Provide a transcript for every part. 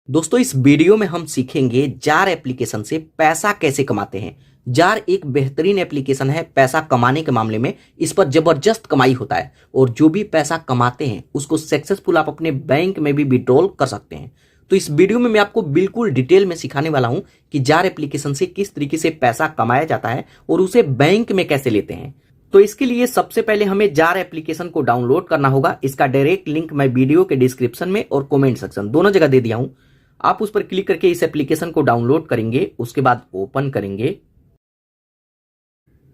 दोस्तों इस वीडियो में हम सीखेंगे जार एप्लीकेशन से पैसा कैसे कमाते हैं। जार एक बेहतरीन एप्लीकेशन है पैसा कमाने के मामले में। इस पर जबरदस्त कमाई होता है और जो भी पैसा कमाते हैं उसको सक्सेसफुल आप अपने बैंक में भी विड्रॉल कर सकते हैं। तो इस वीडियो में मैं आपको बिल्कुल डिटेल में सिखाने वाला हूं कि जार एप्लीकेशन से किस तरीके से पैसा कमाया जाता है और उसे बैंक में कैसे लेते हैं। तो इसके लिए सबसे पहले हमें जार एप्लीकेशन को डाउनलोड करना होगा। इसका डायरेक्ट लिंक मैं वीडियो के डिस्क्रिप्शन में और कमेंट सेक्शन दोनों जगह दे दिया हूं। आप उस पर क्लिक करके इस एप्लीकेशन को डाउनलोड करेंगे, उसके बाद ओपन करेंगे।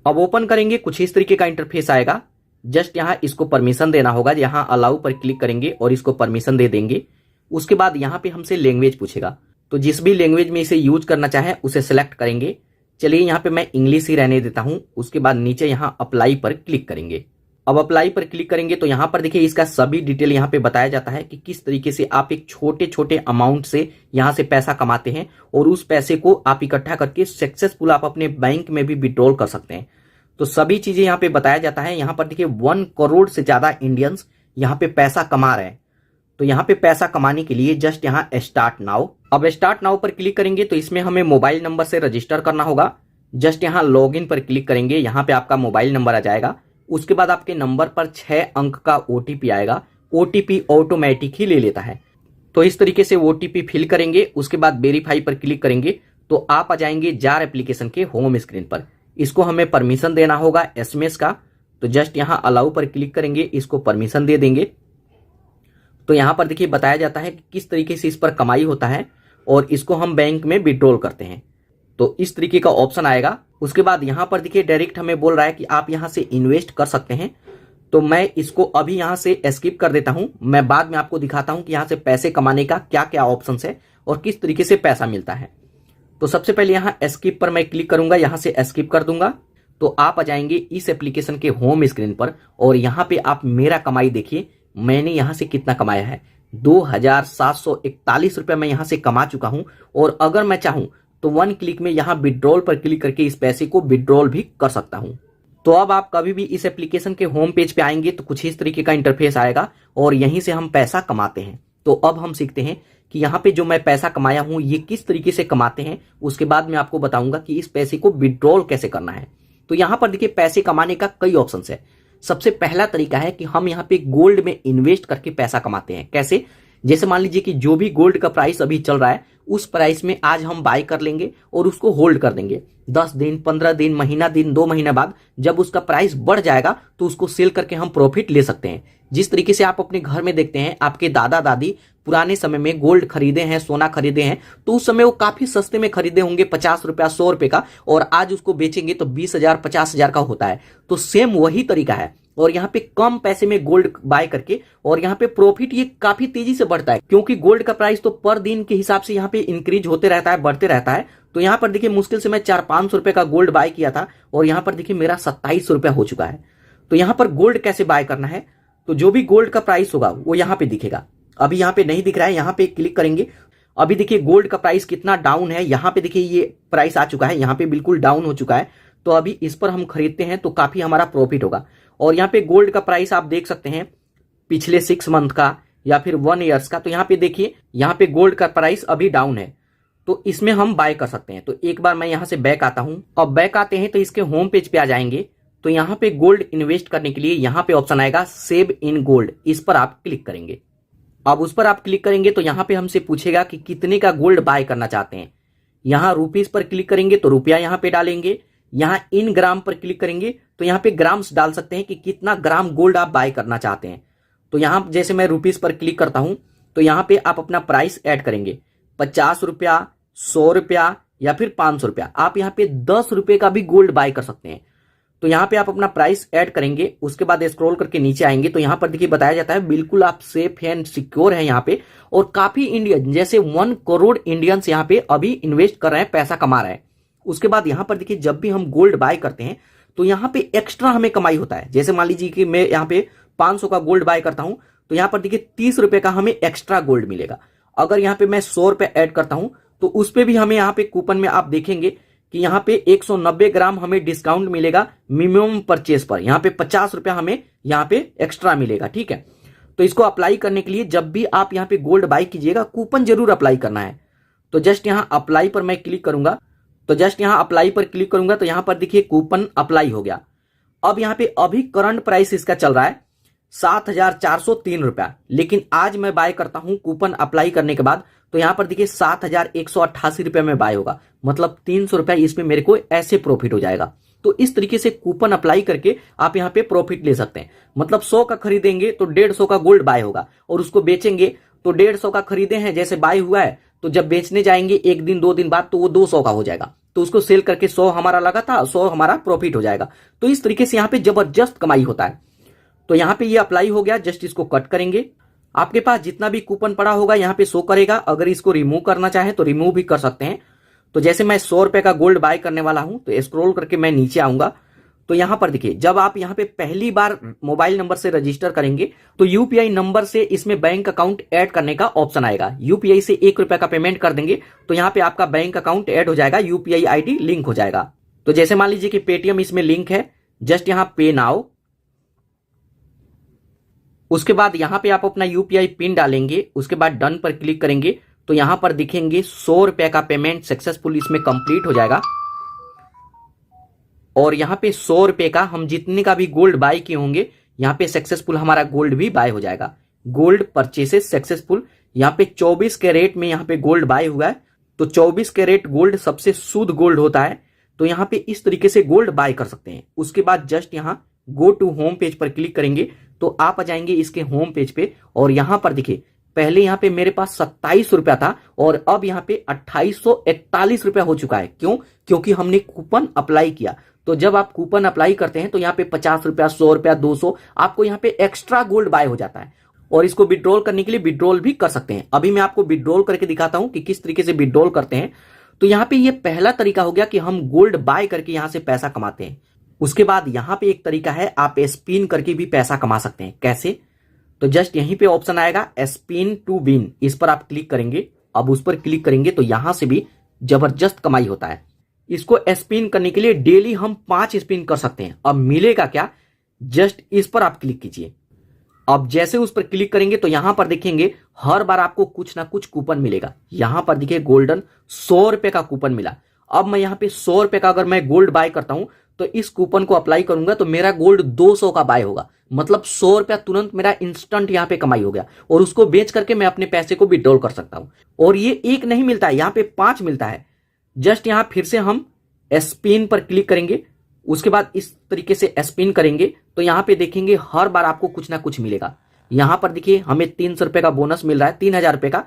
अब ओपन करेंगे कुछ इस तरीके का इंटरफेस आएगा। जस्ट यहां इसको परमिशन देना होगा। यहां अलाउ पर क्लिक करेंगे और इसको परमिशन दे देंगे। उसके बाद यहां पे हमसे लैंग्वेज पूछेगा, तो जिस भी लैंग्वेज में इसे यूज करना चाहे उसे सेलेक्ट करेंगे। चलिए यहां पे मैं इंग्लिश ही रहने देता हूं। उसके बाद नीचे यहां अप्लाई पर क्लिक करेंगे। अब अप्लाई पर क्लिक करेंगे तो यहां पर देखिए इसका सभी डिटेल यहां पे बताया जाता है कि किस तरीके से आप एक छोटे छोटे अमाउंट से यहां से पैसा कमाते हैं और उस पैसे को आप इकट्ठा करके सक्सेसफुल आप अपने बैंक में भी विड्रॉल कर सकते हैं। तो सभी चीजें यहां पे बताया जाता है। यहां पर देखिए 1 करोड़ से ज्यादा इंडियंस यहां पे पैसा कमा रहे हैं। तो यहां पे पैसा कमाने के लिए जस्ट यहां स्टार्ट नाउ। अब स्टार्ट नाउ पर क्लिक करेंगे तो इसमें हमें मोबाइल नंबर से रजिस्टर करना होगा। जस्ट यहां लॉग इन पर क्लिक करेंगे। यहां पे आपका मोबाइल नंबर आ जाएगा। उसके बाद आपके नंबर पर 6 अंक का ओटीपी आएगा। ओटीपी ऑटोमेटिक ही ले लेता है। तो इस तरीके से ओटीपी फिल करेंगे। उसके बाद वेरीफाई पर क्लिक करेंगे तो आप आ जाएंगे जार एप्लीकेशन के होम स्क्रीन पर। इसको हमें परमिशन देना होगा एसएमएस का। तो जस्ट यहां अलाउ पर क्लिक करेंगे, इसको परमिशन दे देंगे। तो यहां पर देखिए बताया जाता है कि किस तरीके से इस पर कमाई होता है और इसको हम बैंक में विड्रॉल करते हैं। तो इस तरीके का ऑप्शन आएगा। उसके बाद यहां पर देखिए डायरेक्ट हमें बोल रहा है कि आप यहां से इन्वेस्ट कर सकते हैं। तो मैं इसको अभी यहां से स्किप कर देता हूं। मैं बाद में आपको दिखाता हूं कि यहां से पैसे कमाने का क्या क्या ऑप्शन है और किस तरीके से पैसा मिलता है। तो सबसे पहले यहां स्किप पर मैं क्लिक करूंगा, यहां से स्किप कर दूंगा। तो आप आ जाएंगे इस एप्लीकेशन के होम स्क्रीन पर और यहां पे आप मेरा कमाई देखिए। मैंने यहां से कितना कमाया है, 2741 रुपया मैं यहां से कमा चुका हूं। और अगर मैं चाहूं तो 1 क्लिक में यहां विड्रॉल पर क्लिक करके इस पैसे को विड्रॉल भी कर सकता हूं। तो अब आप कभी भी इस एप्लीकेशन के होम पेज पे आएंगे तो कुछ इस तरीके का इंटरफेस आएगा और यहीं से हम पैसा कमाते हैं। तो अब हम सीखते हैं कि यहाँ पे जो मैं पैसा कमाया हूं ये किस तरीके से कमाते हैं। उसके बाद मैं आपको बताऊंगा कि इस पैसे को विड्रॉल कैसे करना है। तो यहां पर देखिए पैसे कमाने का कई ऑप्शन है। सबसे पहला तरीका है कि हम यहाँ पे गोल्ड में इन्वेस्ट करके पैसा कमाते हैं। कैसे? जैसे मान लीजिए कि जो भी गोल्ड का प्राइस अभी चल रहा है उस प्राइस में आज हम बाय कर लेंगे और उसको होल्ड कर देंगे। 10 दिन, 15 दिन, महीना दिन, 2 महीने बाद जब उसका प्राइस बढ़ जाएगा तो उसको सेल करके हम प्रॉफिट ले सकते हैं। जिस तरीके से आप अपने घर में देखते हैं आपके दादा दादी पुराने समय में गोल्ड खरीदे हैं, सोना खरीदे हैं, तो उस समय वो काफी सस्ते में खरीदे होंगे, 50 रुपया, 100 रुपए का, और आज उसको बेचेंगे तो 20,000, 50,000 का होता है। तो सेम वही तरीका है और यहाँ पे कम पैसे में गोल्ड बाय करके और यहाँ पे प्रॉफिट ये काफी तेजी से बढ़ता है क्योंकि गोल्ड का प्राइस तो पर दिन के हिसाब से यहाँ पे इंक्रीज होते रहता है, बढ़ते रहता है। तो यहाँ पर देखिए मुश्किल से मैं 400-500 रुपए का गोल्ड बाय किया था और यहाँ पर देखिए मेरा 27 रुपया हो चुका है। तो यहाँ पर गोल्ड कैसे बाय करना है, तो जो भी गोल्ड का प्राइस होगा वो यहाँ पे दिखेगा। अभी यहाँ पे नहीं दिख रहा है, यहाँ पे क्लिक करेंगे। अभी देखिए गोल्ड का प्राइस कितना डाउन है। यहाँ पे देखिए ये प्राइस आ चुका है, यहाँ पे बिल्कुल डाउन हो चुका है। तो अभी इस पर हम खरीदते हैं तो काफी हमारा प्रॉफिट होगा। और यहाँ पे गोल्ड का प्राइस आप देख सकते हैं पिछले 6 मंथ का या फिर 1 ईयर्स का। तो यहाँ पे देखिए यहाँ पे गोल्ड का प्राइस अभी डाउन है तो इसमें हम बाय कर सकते हैं। तो एक बार मैं यहाँ से बैक आता हूँ। अब बैक आते हैं तो इसके होम पेज पे आ जाएंगे। तो यहाँ पे गोल्ड इन्वेस्ट करने के लिए यहाँ पे ऑप्शन आएगा सेव इन गोल्ड, इस पर आप क्लिक करेंगे। अब उस पर आप क्लिक करेंगे तो यहाँ पे हमसे पूछेगा कि कितने का गोल्ड बाय करना चाहते हैं। यहाँ रुपीज पर क्लिक करेंगे तो रुपया यहाँ पे डालेंगे। यहाँ इन ग्राम पर क्लिक करेंगे तो यहाँ पे ग्राम्स डाल सकते हैं कि कितना ग्राम गोल्ड आप बाय करना चाहते हैं। तो यहाँ जैसे मैं रुपीज पर क्लिक करता हूं तो यहाँ पे आप अपना प्राइस ऐड करेंगे, 50 रुपया, 100 रुपया या फिर 500 रुपया। आप यहाँ पे 10 रुपए का भी गोल्ड बाय कर सकते हैं। तो यहाँ पे आप अपना प्राइस ऐड करेंगे। उसके बाद स्क्रॉल करके नीचे आएंगे तो यहाँ पर देखिए बताया जाता है बिल्कुल आप सेफ एंड सिक्योर है यहाँ पे। और काफी इंडियन जैसे 1 करोड़ इंडियंस यहाँ पे अभी इन्वेस्ट कर रहे हैं, पैसा कमा रहे हैं। उसके बाद यहाँ पर देखिए जब भी हम गोल्ड बाय करते हैं तो यहाँ पे एक्स्ट्रा हमें कमाई होता है। जैसे मान लीजिए कि मैं यहाँ पे 500 का गोल्ड बाय करता हूं तो यहाँ पर देखिए 30 रुपए का हमें एक्स्ट्रा गोल्ड मिलेगा। अगर यहाँ पे मैं 100 रुपए ऐड करता हूं तो उस पे भी हमें यहाँ पे कूपन में आप देखेंगे कि यहाँ पे 190 ग्राम हमें डिस्काउंट मिलेगा मिनिमम परचेस पर। यहाँ पे 50 रुपया हमें यहाँ पे एक्स्ट्रा मिलेगा। ठीक है, तो इसको अप्लाई करने के लिए जब भी आप यहाँ पे गोल्ड बाय कीजिएगा कूपन जरूर अप्लाई करना है। तो जस्ट यहाँ अप्लाई पर मैं क्लिक करूंगा, तो जस्ट यहाँ अप्लाई पर क्लिक करूंगा तो यहाँ पर देखिए कूपन अप्लाई हो गया। अब यहाँ पे अभी करंट प्राइस इसका चल रहा है 7,403 रुपया, लेकिन आज मैं बाय करता हूं कूपन अप्लाई करने के बाद तो यहाँ पर देखिए 7,188 रुपया में बाय होगा, मतलब 300 रुपया इसमें मेरे को ऐसे प्रॉफिट हो जाएगा। तो इस तरीके से कूपन अप्लाई करके आप यहाँ पे प्रॉफिट ले सकते हैं। मतलब 100 का खरीदेंगे तो 150 का गोल्ड बाय होगा, और उसको बेचेंगे तो 150 का खरीदे हैं जैसे बाय हुआ है, तो जब बेचने जाएंगे 1 दिन 2 दिन बाद तो वो 200 का हो जाएगा, तो उसको सेल करके 100 हमारा लगा था, 100 हमारा प्रॉफिट हो जाएगा। तो इस तरीके से यहाँ पे जबरदस्त कमाई होता है। तो यहाँ पे ये अप्लाई हो गया, जस्ट इसको कट करेंगे। आपके पास जितना भी कूपन पड़ा होगा यहाँ पे शो करेगा। अगर इसको रिमूव करना चाहे तो रिमूव भी कर सकते हैं। तो जैसे मैं 100 रुपए का गोल्ड बाय करने वाला हूं तो स्क्रॉल करके मैं नीचे आऊंगा, तो यहां पर देखिए जब आप यहां पे पहली बार मोबाइल नंबर से रजिस्टर करेंगे तो यूपीआई नंबर से इसमें बैंक अकाउंट ऐड करने का ऑप्शन आएगा। यूपीआई से 1 रुपए का पेमेंट कर देंगे तो यहां पे आपका बैंक अकाउंट ऐड हो जाएगा, यूपीआई आईडी लिंक हो जाएगा। तो जैसे मान लीजिए कि पेटीएम इसमें लिंक है, जस्ट यहां पे नाउ, उसके बाद यहां पे आप अपना यूपीआई पिन डालेंगे, उसके बाद डन पर क्लिक करेंगे तो यहां पर दिखेंगे 100 रुपए का पेमेंट सक्सेसफुल इसमें कंप्लीट हो जाएगा। और यहां पे 100 रुपए का हम जितने का भी गोल्ड बाय किए होंगे यहां पे सक्सेसफुल हमारा गोल्ड भी बाय हो जाएगा। गोल्ड परचेसेस सक्सेसफुल, यहां पे 24 कैरेट में यहां पे गोल्ड बाय हुआ है। तो 24 कैरेट गोल्ड सबसे शुद्ध गोल्ड होता है, तो यहां पे इस तरीके से गोल्ड बाय कर सकते हैं। उसके बाद जस्ट यहां गो टू होम पेज पर क्लिक करेंगे तो आप आ जाएंगे इसके होम पेज पे, और यहां पर देखिए पहले यहां पे मेरे पास 27 रुपया था और अब यहां पे 2841 रुपया हो चुका है। क्यों? क्योंकि हमने कूपन अप्लाई किया। तो जब आप कूपन अप्लाई करते हैं तो यहाँ पे 50 रुपया, 100 रुपया, 200 आपको यहाँ पे एक्स्ट्रा गोल्ड बाय हो जाता है, और इसको विड्रॉल करने के लिए विड्रॉल भी कर सकते हैं। अभी मैं आपको विड्रॉल करके दिखाता हूं कि किस तरीके से विड्रॉल करते हैं। तो यहाँ पे ये पहला तरीका हो गया कि हम गोल्ड बाय करके यहां से पैसा कमाते हैं। उसके बाद यहां पे एक तरीका है, आप स्पिन करके भी पैसा कमा सकते हैं। कैसे? तो जस्ट यहीं पे ऑप्शन आएगा स्पिन टू विन, इस पर आप क्लिक करेंगे। अब उस पर क्लिक करेंगे तो यहां से भी जबरदस्त कमाई होता है। इसको स्पिन करने के लिए डेली हम 5 स्पिन कर सकते हैं। अब मिलेगा क्या? जस्ट इस पर आप क्लिक कीजिए। अब जैसे उस पर क्लिक करेंगे तो यहां पर देखेंगे हर बार आपको कुछ ना कुछ कूपन मिलेगा। यहां पर देखिए गोल्डन 100 रुपए का कूपन मिला। अब मैं यहां पे 100 रुपए का अगर मैं गोल्ड बाय करता हूं तो इस कूपन को अप्लाई करूंगा तो मेरा गोल्ड 200 का बाय होगा, मतलब 100 रुपया तुरंत मेरा इंस्टेंट यहां पे कमाई हो गया, और उसको बेच करके मैं अपने पैसे को विड्रॉल कर सकता हूं। और ये एक नहीं मिलता है, यहां पे 5 मिलता है। जस्ट यहां फिर से हम स्पिन पर क्लिक करेंगे, उसके बाद इस तरीके से स्पिन करेंगे तो यहां पे देखेंगे हर बार आपको कुछ ना कुछ मिलेगा। यहां पर देखिए हमें 300 रुपए का बोनस मिल रहा है, 3000 रुपए का।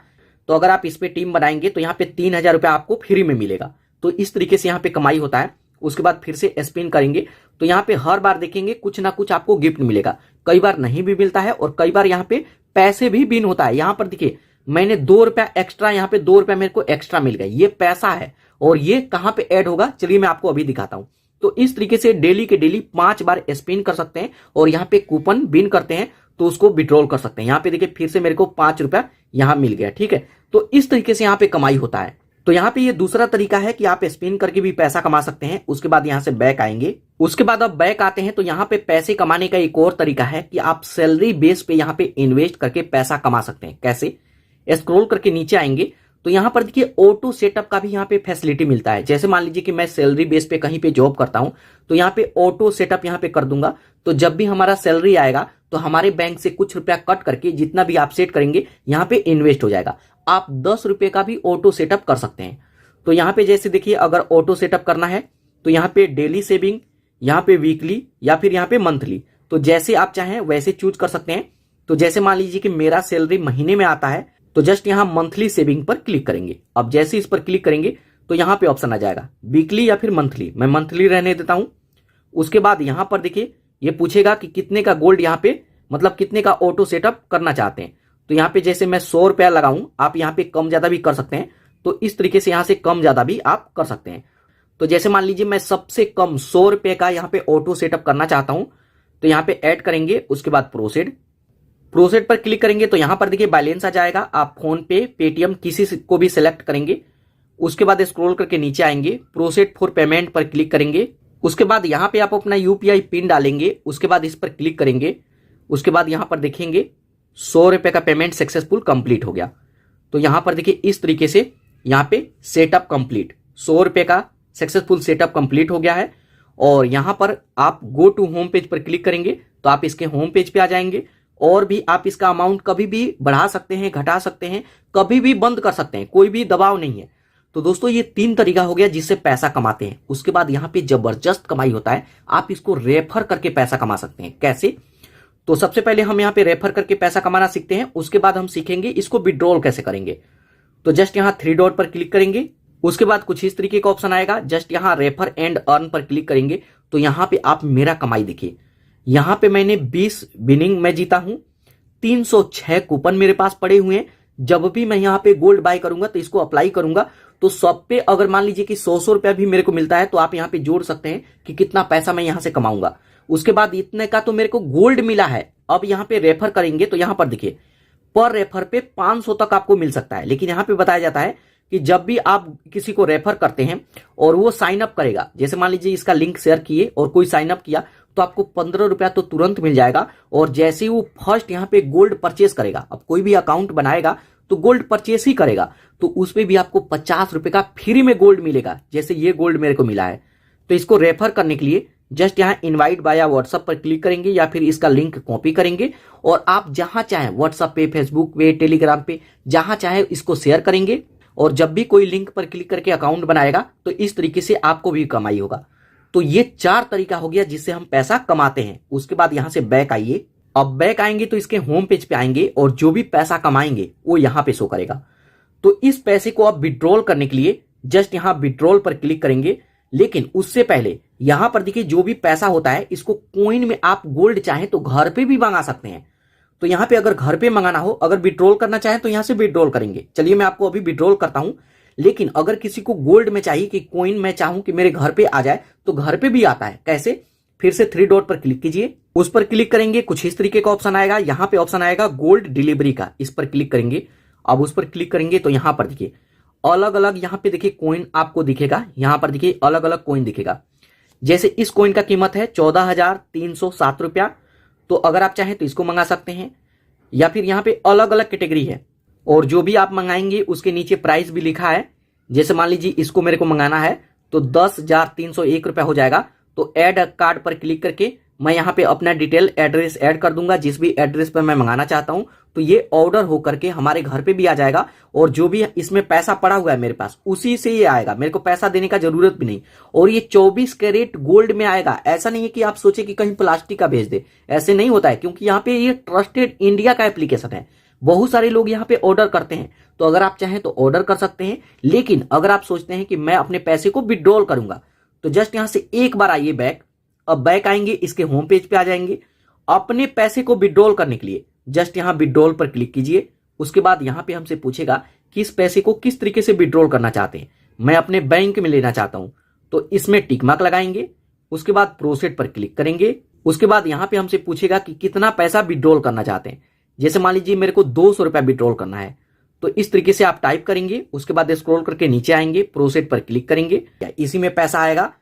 तो अगर आप इस पे टीम बनाएंगे तो यहां पे 3000 रुपया आपको फ्री में मिलेगा। तो इस तरीके से यहां पे कमाई होता है। उसके बाद फिर से स्पिन करेंगे तो यहां पे हर बार देखेंगे कुछ ना कुछ आपको गिफ्ट मिलेगा। कई बार नहीं भी मिलता है और कई बार यहां पे पैसे भी विन होता है। यहां पर देखिए मैंने 2 रुपया एक्स्ट्रा, यहां पे 2 रुपया मेरे को एक्स्ट्रा मिल गया, ये पैसा है। और ये कहां पे ऐड होगा चलिए मैं आपको अभी दिखाता हूं। तो इस तरीके से डेली के डेली 5 बार स्पिन कर सकते हैं और यहां पे कूपन विन करते हैं तो उसको विड्रॉल कर सकते हैं। यहां पे देखिए फिर से मेरे को 5 रुपया यहां मिल गया, ठीक है। तो इस तरीके से यहां पे कमाई होता है। तो यहां पे ये दूसरा तरीका है कि आप स्पिन करके भी पैसा कमा सकते हैं। उसके बाद यहां से बैक आएंगे, उसके बाद अब बैक आते हैं तो यहां पे पैसे कमाने का एक और तरीका है कि आप सैलरी बेस पे यहां पे इन्वेस्ट करके पैसा कमा सकते हैं। कैसे? स्क्रॉल करके नीचे आएंगे तो यहां पर देखिए ऑटो सेटअप का भी यहां पे फैसिलिटी मिलता है। जैसे मान लीजिए कि मैं सैलरी बेस पे कहीं पे जॉब करता हूं तो यहां पे ऑटो सेटअप यहां पे कर दूंगा, तो जब भी हमारा सैलरी आएगा तो हमारे बैंक से कुछ रुपया कट करके जितना भी आप सेट करेंगे यहां पे इन्वेस्ट हो जाएगा। आप 10 रुपए का भी ऑटो सेटअप कर सकते हैं। तो यहां पे जैसे देखिए अगर ऑटो सेटअप करना है तो यहां पे डेली सेविंग, यहां पे वीकली या फिर यहां पे मंथली, तो जैसे आप चाहें वैसे चूज कर सकते हैं। तो जैसे मान लीजिए कि मेरा सैलरी महीने में आता है तो जस्ट यहां मंथली सेविंग पर क्लिक करेंगे। अब जैसे इस पर क्लिक करेंगे तो यहां पे ऑप्शन आ जाएगा वीकली या फिर मंथली, मैं मंथली रहने देता हूं। उसके बाद यहां पर देखिए ये पूछेगा कि कितने का गोल्ड यहां पे, मतलब कितने का ऑटो सेटअप करना चाहते हैं। तो यहां पे जैसे मैं 100 रुपया लगाऊं, आप यहां पे कम ज्यादा भी कर सकते हैं। तो इस तरीके से यहां से कम ज्यादा भी आप कर सकते हैं। तो जैसे मान लीजिए मैं सबसे कम 100 रुपए का यहां पे ऑटो सेटअप करना चाहता हूं तो यहां पे ऐड करेंगे, उसके बाद प्रोसीड पर क्लिक करेंगे तो यहां पर देखिए बैलेंस आ जाएगा। आप फोन पे, पेटीएम किसी को भी सिलेक्ट करेंगे। उसके बाद स्क्रॉल करके नीचे आएंगे, प्रोसीड फॉर पेमेंट पर क्लिक करेंगे। उसके बाद यहां पे आप अपना यूपीआई पिन डालेंगे, उसके बाद इस पर क्लिक करेंगे। उसके बाद यहां पर देखेंगे ₹100 का पेमेंट सक्सेसफुल कंप्लीट हो गया। तो यहां पर देखिए इस तरीके से यहां पे सेटअप कंप्लीट, ₹100 का सक्सेसफुल सेटअप कंप्लीट हो गया है। और यहां पर आप गो टू होम पेज पर क्लिक करेंगे तो आप इसके होम पेज पे आ जाएंगे। और भी आप इसका अमाउंट कभी भी बढ़ा सकते हैं, घटा सकते हैं, कभी भी बंद कर सकते हैं, कोई भी दबाव नहीं है। तो दोस्तों ये 3 तरीका हो गया जिससे पैसा कमाते हैं। उसके बाद यहाँ पे जबरदस्त कमाई होता है, आप इसको रेफर करके पैसा कमा सकते हैं। कैसे? तो सबसे पहले हम यहाँ पे रेफर करके पैसा कमाना सीखते हैं, उसके बाद हम सीखेंगे इसको विड्रॉल कैसे करेंगे। तो जस्ट यहाँ 3 डॉट पर क्लिक करेंगे, उसके बाद कुछ इस तरीके का ऑप्शन आएगा, जस्ट यहाँ रेफर एंड अर्न पर क्लिक करेंगे तो यहाँ पे आप मेरा कमाई देखिए। यहाँ पे मैंने 20 विनिंग में जीता हूं, 306 कूपन मेरे पास पड़े हुए हैं। जब भी मैं यहाँ पे गोल्ड बाय करूंगा तो इसको अप्लाई करूंगा तो सब पे अगर मान लीजिए कि 100 रुपया भी मेरे को मिलता है तो आप यहाँ पे जोड़ सकते हैं कि कितना पैसा मैं यहाँ से कमाऊंगा। उसके बाद इतने का तो मेरे को गोल्ड मिला है। अब यहाँ पे रेफर करेंगे तो यहाँ पर देखिए पर रेफर पे 500 तक आपको मिल सकता है। लेकिन यहाँ पे बताया जाता है कि जब भी आप किसी को रेफर करते हैं और वो साइन अप करेगा, जैसे मान लीजिए इसका लिंक शेयर किए और कोई साइन अप किया तो आपको 15 रुपया तो तुरंत मिल जाएगा। और जैसे ही वो फर्स्ट यहाँ पे गोल्ड परचेस करेगा, अब कोई भी अकाउंट बनाएगा तो गोल्ड परचेस ही करेगा तो उस पे भी आपको 50 रुपए का फ्री में गोल्ड मिलेगा, जैसे ये गोल्ड मेरे को मिला है। तो इसको रेफर करने के लिए जस्ट यहाँ इनवाइट बाया व्हाट्सएप पर क्लिक करेंगे या फिर इसका लिंक कॉपी करेंगे और आप जहां चाहे व्हाट्सएप पे, फेसबुक पे, टेलीग्राम पे, जहां चाहे इसको शेयर करेंगे। और जब भी कोई लिंक पर क्लिक करके अकाउंट बनाएगा तो इस तरीके से आपको भी कमाई होगा। तो ये 4 तरीका हो गया जिससे हम पैसा कमाते हैं। उसके बाद यहां से बैक आइए। अब बैक आएंगे तो इसके होम पेज पे आएंगे और जो भी पैसा कमाएंगे वो यहां पे शो करेगा। तो इस पैसे को आप विड्रॉल करने के लिए जस्ट यहां विड्रॉल पर क्लिक करेंगे। लेकिन उससे पहले यहां पर देखिए जो भी पैसा होता है इसको कॉइन में आप गोल्ड चाहे तो घर पे भी मंगा सकते हैं। तो यहां पे अगर घर पे मंगाना हो, अगर विड्रॉल करना चाहे तो यहां से विड्रॉल करेंगे। चलिए मैं आपको अभी विड्रॉल करता हूं। लेकिन अगर किसी को गोल्ड में चाहिए कि कॉइन मैं चाहूं कि मेरे घर पे आ जाए तो घर पे भी आता है। कैसे? फिर से 3 डॉट पर क्लिक कीजिए, उस पर क्लिक करेंगे, कुछ इस तरीके का ऑप्शन आएगा। यहां पे ऑप्शन आएगा गोल्ड डिलीवरी का, इस पर क्लिक करेंगे। अब उस पर क्लिक करेंगे तो यहां पर देखिए अलग अलग यहाँ पे देखिए कॉइन आपको दिखेगा। यहां पर देखिए अलग अलग कॉइन दिखेगा। जैसे इस कॉइन का कीमत है 14,307 रुपया। तो अगर आप चाहें तो इसको मंगा सकते हैं या फिर यहाँ पे अलग अलग कैटेगरी है और जो भी आप मंगाएंगे उसके नीचे प्राइस भी लिखा है। जैसे मान लीजिए इसको मेरे को मंगाना है तो 10,301 रुपया हो जाएगा। तो ऐड कार्ड पर क्लिक करके मैं यहाँ पे अपना डिटेल एड्रेस ऐड कर दूंगा, जिस भी एड्रेस पर मैं मंगाना चाहता हूँ। तो ये ऑर्डर होकर के हमारे घर पे भी आ जाएगा और जो भी इसमें पैसा पड़ा हुआ है मेरे पास उसी से ये आएगा, मेरे को पैसा देने का जरूरत भी नहीं। और ये 24 कैरेट गोल्ड में आएगा। ऐसा नहीं है कि आप सोचे कि कहीं प्लास्टिक का भेज दे, ऐसे नहीं होता है, क्योंकि यहाँ पे ये ट्रस्टेड इंडिया का एप्लीकेशन है। बहुत सारे लोग यहाँ पे ऑर्डर करते हैं। तो अगर आप चाहें तो ऑर्डर कर सकते हैं। लेकिन अगर आप सोचते हैं कि मैं अपने पैसे को विड्रॉल करूंगा तो जस्ट यहां से एक बार आइए बैक। अब बैक आएंगे, इसके होम पेज पे आ जाएंगे। अपने पैसे को विड्रॉल करने के लिए जस्ट यहां विड्रॉल पर क्लिक कीजिए। उसके बाद यहां पे हमसे पूछेगा कि इस पैसे को किस तरीके से विड्रॉल करना चाहते हैं। मैं अपने बैंक में लेना चाहता हूं तो इसमें टिक मार्क लगाएंगे। उसके बाद प्रोसीड पर क्लिक करेंगे। उसके बाद यहां पे हमसे पूछेगा कि कितना पैसा विड्रॉल करना चाहते हैं। जैसे मान लीजिए मेरे को 200 रुपया विड्रॉल करना है तो इस तरीके से आप टाइप करेंगे। उसके बाद स्क्रॉल करके नीचे आएंगे, प्रोसीड पर क्लिक करेंगे, इसी में पैसा आएगा।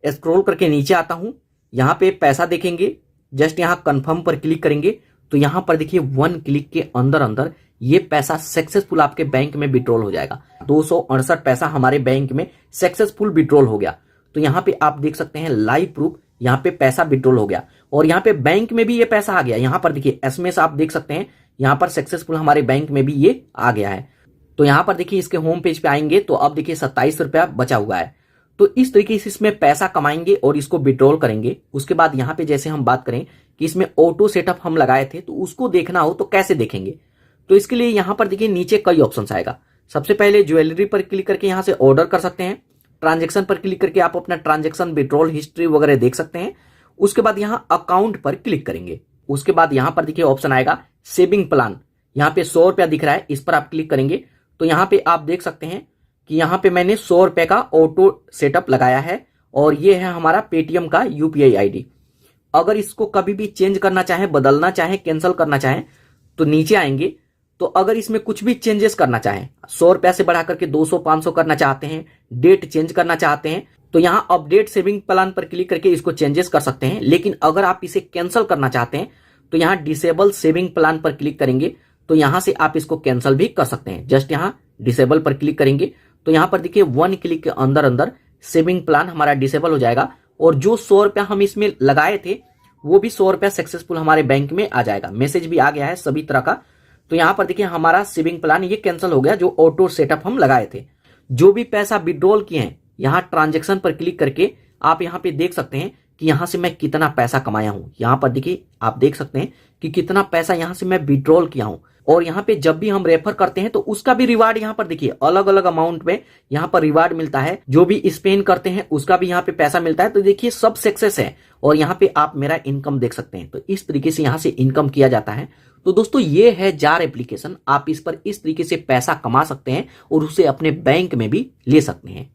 स्क्रॉल करके नीचे आता हूं, यहां पे पैसा देखेंगे, जस्ट यहां कंफर्म पर क्लिक करेंगे तो यहां पर देखिए 1 क्लिक के अंदर अंदर ये पैसा सक्सेसफुल आपके बैंक में विड्रॉल हो जाएगा। 268 पैसा हमारे बैंक में सक्सेसफुल विड्रॉल हो गया। तो यहां पे आप देख सकते हैं लाइव प्रूफ, यहां पे पैसा विड्रॉल हो गया और यहां पे बैंक में भी ये पैसा आ गया। यहां पर देखिए एसएमएस आप देख सकते हैं, यहां पर सक्सेसफुल हमारे बैंक में भी ये आ गया है। तो यहां पर देखिए इसके होम पेज पे आएंगे तो अब देखिए 27 रुपया बचा हुआ है। तो इस तरीके से इसमें पैसा कमाएंगे और इसको विड्रॉल करेंगे। उसके बाद यहाँ पे जैसे हम बात करें कि इसमें ऑटो सेटअप हम लगाए थे तो उसको देखना हो तो कैसे देखेंगे। तो इसके लिए यहाँ पर देखिए नीचे कई ऑप्शंस आएगा। सबसे पहले ज्वेलरी पर क्लिक करके यहाँ से ऑर्डर कर सकते हैं। ट्रांजेक्शन पर क्लिक करके आप अपना ट्रांजेक्शन, विड्रॉल हिस्ट्री वगैरह देख सकते हैं। उसके बाद यहाँ अकाउंट पर क्लिक करेंगे। उसके बाद यहाँ पर देखिए ऑप्शन आएगा सेविंग प्लान, यहाँ पे 100 रुपया दिख रहा है, इस पर आप क्लिक करेंगे तो यहाँ पे आप देख सकते हैं कि यहाँ पे मैंने 100 रुपए का ऑटो सेटअप लगाया है और ये है हमारा पेटीएम का यूपीआई आईडी। अगर इसको कभी भी चेंज करना चाहे, बदलना चाहे, कैंसिल करना चाहे तो नीचे आएंगे। तो अगर इसमें कुछ भी चेंजेस करना चाहें, 100 रुपया से बढ़ा करके 200, 500 करना चाहते हैं, डेट चेंज करना चाहते हैं तो यहां अपडेट सेविंग प्लान पर क्लिक करके इसको चेंजेस कर सकते हैं। लेकिन अगर आप इसे कैंसिल करना चाहते हैं तो यहाँ डिसेबल सेविंग प्लान पर क्लिक करेंगे तो यहां से आप इसको कैंसिल भी कर सकते हैं। जस्ट यहाँ डिसेबल पर क्लिक करेंगे तो यहाँ पर देखिए 1 क्लिक के अंदर अंदर सेविंग प्लान हमारा डिसेबल हो जाएगा और जो 100 रुपया हम इसमें लगाए थे वो भी 100 रुपया सक्सेसफुल हमारे बैंक में आ जाएगा। मैसेज भी आ गया है सभी तरह का। तो यहाँ पर देखिए हमारा सेविंग प्लान ये कैंसिल हो गया जो ऑटो सेटअप हम लगाए थे। जो भी पैसा विड्रॉल किए हैं यहाँ ट्रांजेक्शन पर क्लिक करके आप यहाँ पे देख सकते हैं कि यहां से मैं कितना पैसा कमाया हूं। यहां पर देखिए आप देख सकते हैं कि कितना पैसा यहां से मैं विड्रॉल किया हूं और यहाँ पे जब भी हम रेफर करते हैं तो उसका भी रिवार्ड यहाँ पर देखिए अलग अलग अमाउंट में यहाँ पर रिवार्ड मिलता है। जो भी स्पेंड करते हैं उसका भी यहाँ पे पैसा मिलता है। तो देखिए सब सक्सेस है और यहाँ पे आप मेरा इनकम देख सकते हैं। तो इस तरीके से यहाँ से इनकम किया जाता है। तो दोस्तों ये है जार एप्लीकेशन। आप इस पर इस तरीके से पैसा कमा सकते हैं और उसे अपने बैंक में भी ले सकते हैं।